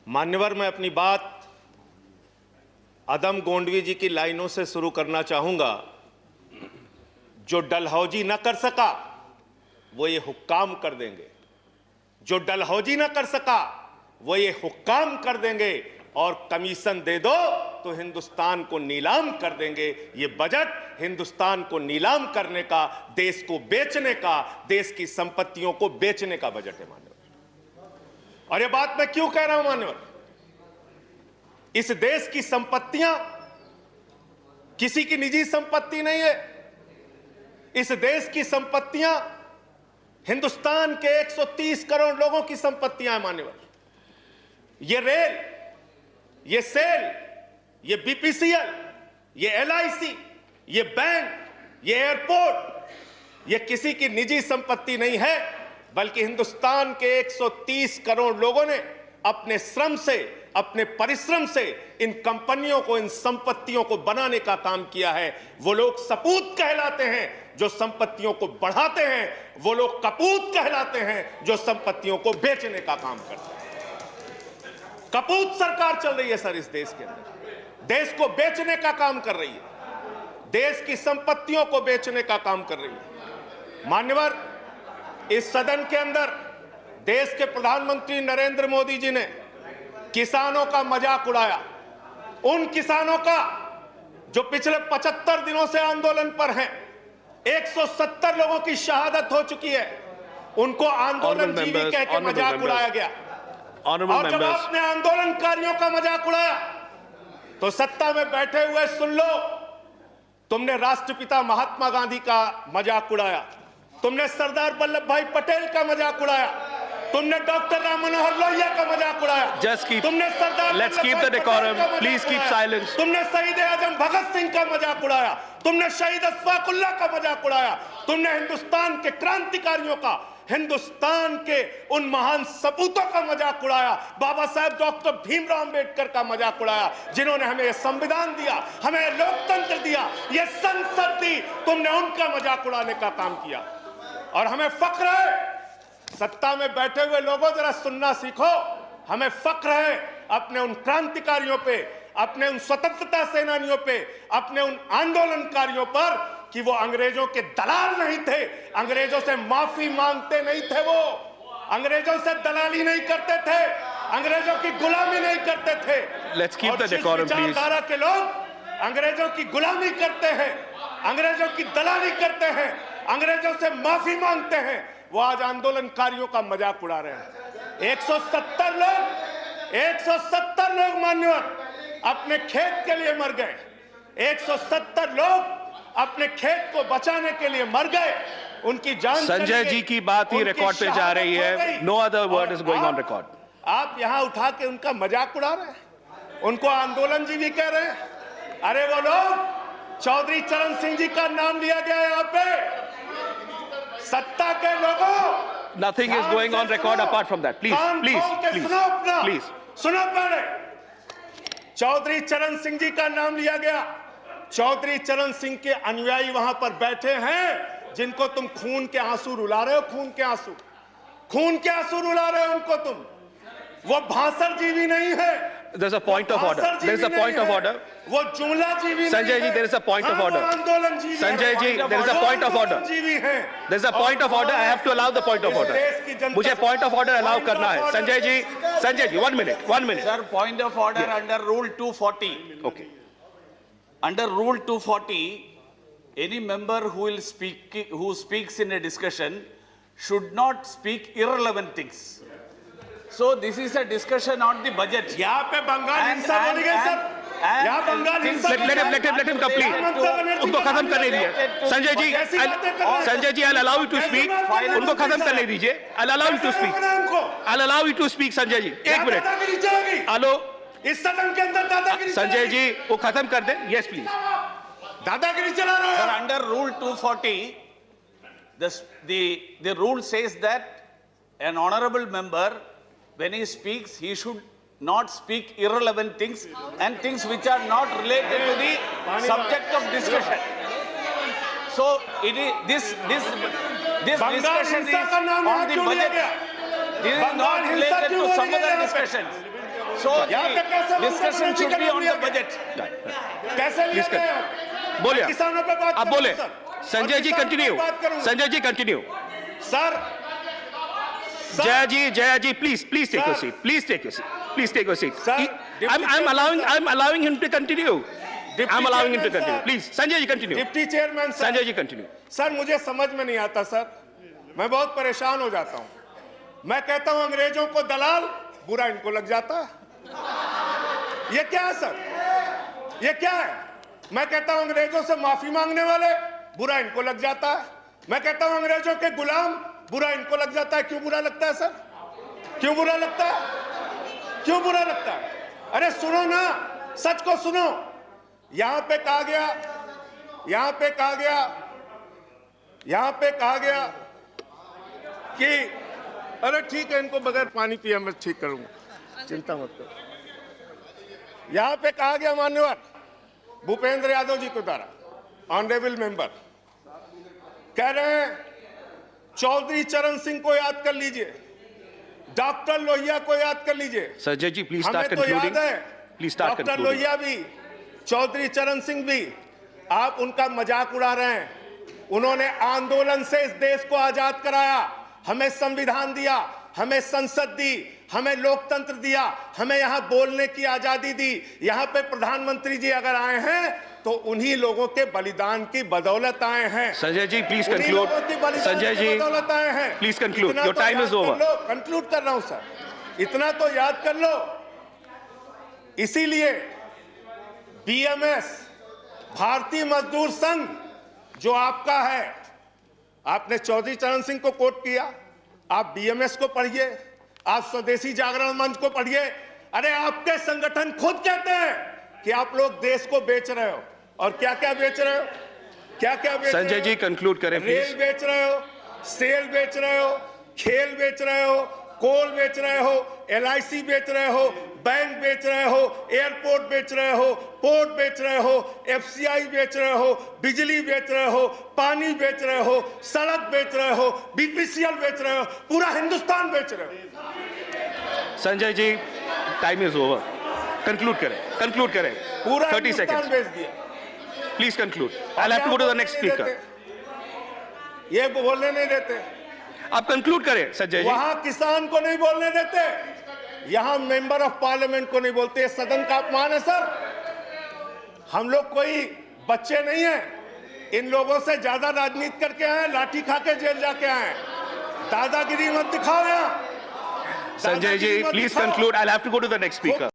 मान्यवर, मैं अपनी बात अदम गोंडवी जी की लाइनों से शुरू करना चाहूंगा। जो डलहौजी न कर सका वो ये हुक्काम कर देंगे, जो डलहौजी न कर सका वो ये हुक्काम कर देंगे, और कमीशन दे दो तो हिंदुस्तान को नीलाम कर देंगे। ये बजट हिंदुस्तान को नीलाम करने का, देश को बेचने का, देश की संपत्तियों को बेचने का बजट है मान्यवर। और ये बात मैं क्यों कह रहा हूं मान्यवर? इस देश की संपत्तियां किसी की निजी संपत्ति नहीं है। इस देश की संपत्तियां हिंदुस्तान के 130 करोड़ लोगों की संपत्तियां हैं मान्यवर। ये रेल, ये सेल, ये बीपीसीएल, ये एलआईसी, ये बैंक, ये एयरपोर्ट, ये किसी की निजी संपत्ति नहीं है, बल्कि हिंदुस्तान के 130 करोड़ लोगों ने अपने श्रम से, अपने परिश्रम से इन कंपनियों को, इन संपत्तियों को बनाने का काम किया है। वो लोग सपूत कहलाते हैं जो संपत्तियों को बढ़ाते हैं, वो लोग कपूत कहलाते हैं जो संपत्तियों को बेचने का काम करते हैं। कपूत सरकार चल रही है सर इस देश के अंदर, देश को बेचने का काम कर रही है, देश की संपत्तियों को बेचने का काम कर रही है। मान्यवर, इस सदन के अंदर देश के प्रधानमंत्री नरेंद्र मोदी जी ने किसानों का मजाक उड़ाया। उन किसानों का जो पिछले 75 दिनों से आंदोलन पर हैं, 170 लोगों की शहादत हो चुकी है, उनको आंदोलन जीवी कह के मजाक उड़ाया गया। और जब आपने आंदोलनकारियों का मजाक उड़ाया तो सत्ता में बैठे हुए सुन लो, तुमने राष्ट्रपिता महात्मा गांधी का मजाक उड़ाया, तुमने सरदार वल्लभ भाई पटेल का मजाक उड़ाया, तुमने डॉक्टर राम मनोहर लोहिया का मजाक उड़ाया, तुमने सरदार Let's keep the decorum. Please keep silence. तुमने शहीद आजम भगत सिंह का मजाक उड़ाया, तुमने शहीद अशफाक उल्लाह का मजाक उड़ाया, तुमने हिंदुस्तान के क्रांतिकारियों का, हिंदुस्तान के उन महान सपूतों का मजाक उड़ाया, बाबा साहेब डॉक्टर भीमराव अंबेडकर का मजाक उड़ाया, जिन्होंने हमें संविधान दिया, हमें लोकतंत्र दिया, ये संसद दी। तुमने उनका मजाक उड़ाने का काम किया। और हमें फक्र है, सत्ता में बैठे हुए लोगों जरा सुनना सीखो, हमें फक्र है अपने उन क्रांतिकारियों पे, अपने उन स्वतंत्रता सेनानियों पे, अपने उन आंदोलनकारियों पर कि वो अंग्रेजों के दलाल नहीं थे, अंग्रेजों से माफी मांगते नहीं थे, वो अंग्रेजों से दलाली नहीं करते थे, अंग्रेजों की गुलामी नहीं करते थे। Let's keep the decorum, please. विचारधारा के लोग अंग्रेजों की गुलामी करते हैं, अंग्रेजों की दलाली करते हैं, अंग्रेजों से माफी मांगते हैं, वो आज आंदोलनकारियों का मजाक उड़ा रहे हैं। 170 लोग मान्यवर अपने खेत के लिए मर गए, 170 लोग अपने खेत को बचाने के लिए मर गए, उनकी जान। संजय जी की बात ही रिकॉर्ड पे जा रही है। No other word is going on record. आप यहां उठा के उनका मजाक उड़ा रहे हैं, उनको आंदोलन जीवी कह रहे हैं। अरे वो लोग, चौधरी चरण सिंह जी का नाम लिया गया यहाँ पे, सत्ता के लोगों। Nothing is going on record apart from that. Please please please please सुनो पहले। चौधरी चरण सिंह जी का नाम लिया गया। चौधरी चरण सिंह के अनुयायी वहां पर बैठे हैं, जिनको तुम खून के आंसू रुला रहे हो, खून के आंसू रुला रहे हो उनको तुम। वो भाषण जीवी नहीं है। There's a point of order. There's a point of order. वो जुमला जीवी Sanjay ji, there is a point of order. आंदोलन जीवी। Sanjay ji, there is a point of order. जीवी है। There's a point of order. I have to allow the point of order. मुझे point of order allow करना है। Sanjay ji, 1 minute, 1 minute. Sir, point of order under Rule 240. Okay. Under Rule 240, any member who speaks in a discussion should not speak irrelevant things. So this is a discussion on the budget. यहाँ पे बंगाल हिंसा बोली गई sir. यहाँ बंगाल हिंसा। Let him complete. उनको खत्म करने दीजिए। Sanjay ji, I'll allow you to speak. उनको खत्म करने दीजिए। I'll allow you to speak. I'll allow you to speak, Sanjay ji. 1 मिनट। हेलो। इस सदन के अंदर दादागिरी। संजय जी, वो खत्म कर दें। Yes, please. दादागिरी चला रहे हो। Sir, under Rule 240, the rule says that an honorable member, when he speaks, he should not speak irrelevant things and things which are not related to the subject of discussion. So it is this discussion is on the budget. This is not related to some other discussions. So यहाँ पे कैसे the discussion should be on the budget. कैसे लिया Please कर- गया? बोलिए मैं किसानों पे बात आप करूंगा, बोले सर। संजय और जी किसानों कंटिन्यू पे बात करूंगा। Sanjay ji continue sir Jaya ji please take your Sir. Seat please take your seat Sir, I'm allowing him to continue I'm allowing him to Chairman, continue sir. please Sanjay ji continue deputy chairman sir, Sanjay ji continue sir मुझे समझ में नहीं आता sir, मैं बहुत परेशान हो जाता हूं। मैं कहता हूं अंग्रेजों को दलाल, बुरा इनको लग जाता है। ये क्या है सर, ये क्या है? मैं कहता हूं अंग्रेजों से माफी मांगने वाले, बुरा इनको लग जाता है। मैं कहता हूं अंग्रेजों के गुलाम, बुरा इनको लग जाता है। क्यों बुरा लगता है सर? क्यों बुरा लगता है? क्यों बुरा लगता है? अरे सुनो ना, सच को सुनो। यहां पे कहा गया कि अरे ठीक है, इनको बगैर पानी पिया मैं ठीक करूंगा, चिंता मत करो। यहां पे कहा गया मान्यवर भूपेंद्र यादव जी के द्वारा, ऑनरेबल मेंबर कह रहे हैं चौधरी चरण सिंह को याद कर लीजिए, डॉक्टर लोहिया को याद कर लीजिए। संजय जी प्लीज हमें स्टार्ट तो याद कंक्लूडिंग है please start doctor concluding Lohia भी, चौधरी चरण सिंह भी, आप उनका मजाक उड़ा रहे हैं। उन्होंने आंदोलन से इस देश को आजाद कराया, हमें संविधान दिया, हमें संसद दी, हमें लोकतंत्र दिया, हमें यहां बोलने की आजादी दी। यहां पे प्रधानमंत्री जी अगर आए हैं तो उन्हीं लोगों के बलिदान की बदौलत आए हैं। संजय जी प्लीज उन्हीं कंक्लूड लोगों की बलिदान संजय की जी बदौलत आए हैं। प्लीज कंक्लूड इतना योर तो टाइम याद इज कर ओवर लो, कंक्लूड कर रहा हूं सर, इतना तो याद कर लो। इसीलिए बीएमएस, भारतीय मजदूर संघ जो आपका है, आपने चौधरी चरण सिंह को कोट किया, आप बीएमएस को पढ़िए, आप स्वदेशी जागरण मंच को पढ़िए। अरे आपके संगठन खुद कहते हैं कि आप लोग देश को बेच रहे हो, और क्या क्या बेच रहे हो, क्या क्या बेच रहे हो? संजय जी कंक्लूड करें रेल प्लीज बेच रहे हो, सेल बेच रहे हो, खेल बेच रहे हो, कोल बेच रहे हो, एलआईसी बेच रहे हो, बैंक बेच रहे हो, एयरपोर्ट बेच रहे हो, पोर्ट बेच रहे हो, एफसीआई बेच रहे हो, बिजली बेच रहे हो, पानी बेच रहे हो, सड़क बेच रहे हो, बीपीसीएल बेच रहे हो, पूरा हिंदुस्तान बेच रहे हो। Sanjay ji time is over conclude करें पूरा 30 हिंदुस्तान seconds बेच दिया। Please conclude I have to go to the next speaker ये बोलने नहीं देते, आप कंक्लूड करें संजय जी वहां किसान को नहीं बोलने देते, यहां मेंबर ऑफ पार्लियामेंट को नहीं बोलते। ये सदन का अपमान है सर। हम लोग कोई बच्चे नहीं हैं, इन लोगों से ज्यादा राजनीति करके आए, लाठी खा के जेल जाके आए। दादागिरी मत दिखाओ यहां। संजय जी दादागिरी मत प्लीज दिखाओ। Conclude I have to go to the next speaker